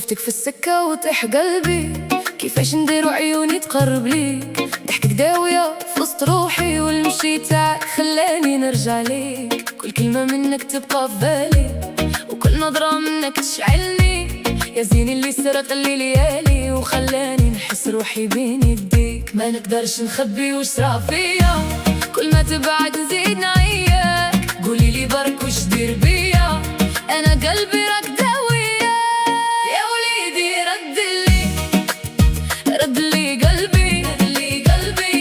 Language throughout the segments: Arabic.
شفتك في السكة وطيح قلبي، كيفاش ندير عيوني تقرب ليك، ضحكك داوية في وسط روحي، والمشي تاعك خلاني نرجع ليك. كل كلمة منك تبقى في بالي، وكل نظرة منك تشعلني، يا زيني اللي سرق لي ليالي وخلاني نحس روحي بين يديك. ما نقدرش نخبي وش صرا فيا، كل ما تبعد نزيد نعياك. قولي لي برك وش دير بيا، انا قلبي راك داوية. يا وليدي رد لي قلبي،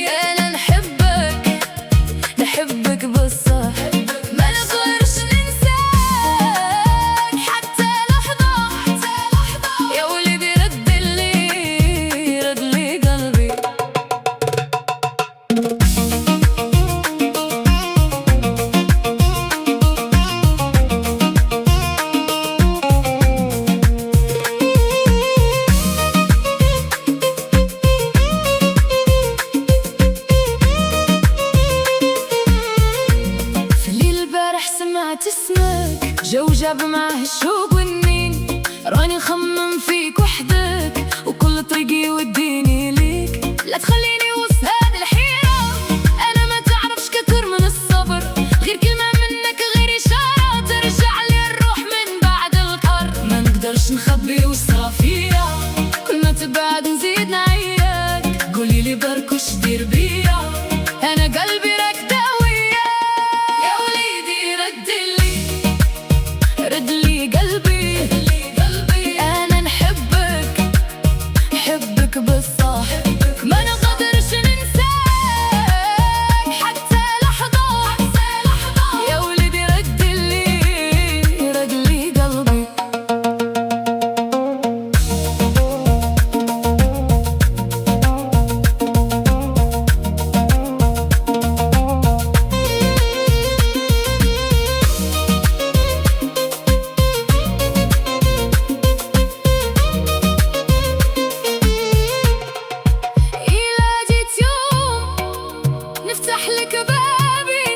انا نحبك بالصح، ما نقدرش ننساك حتى لحظة. يا وليدي رد لي قلبي. سمعت اسمك جو جاب معه الشوق والنين، راني نخمم فيك وحدك، وكل طريقي يوديني ليك. لا تخليني وسط هذه الحيرة، أنا ما تعرفش كثر من الصبر، غير كلمة منك غير إشارة ترجع لي الروح من بعد القهر. ما نقدرش نخبي وش صرا فيا، كل ما تبعد نزيد نعياك. قولي لي برك وش دير بيا، أنا قلبي راك داوية. يا وليدي رد لي قلبي، أنا نحبك بالصح، ما نقدرش ننساك حتى لحظة. يا ولدي رد لي قلبي. نفتح لك بابي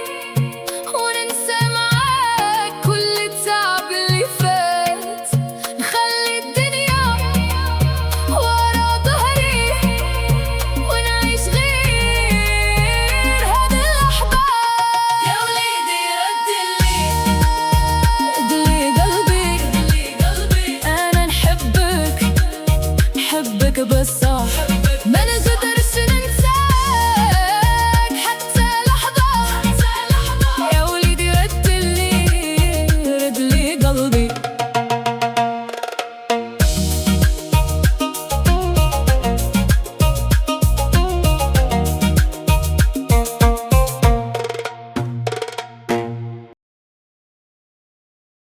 وننسى معاك كل التعب اللي فات، نخلي الدنيا ورا ظهري ونعيش غير هذه اللحظات. يا وليدي رد لي قلبي، أنا نحبك بالصح، ما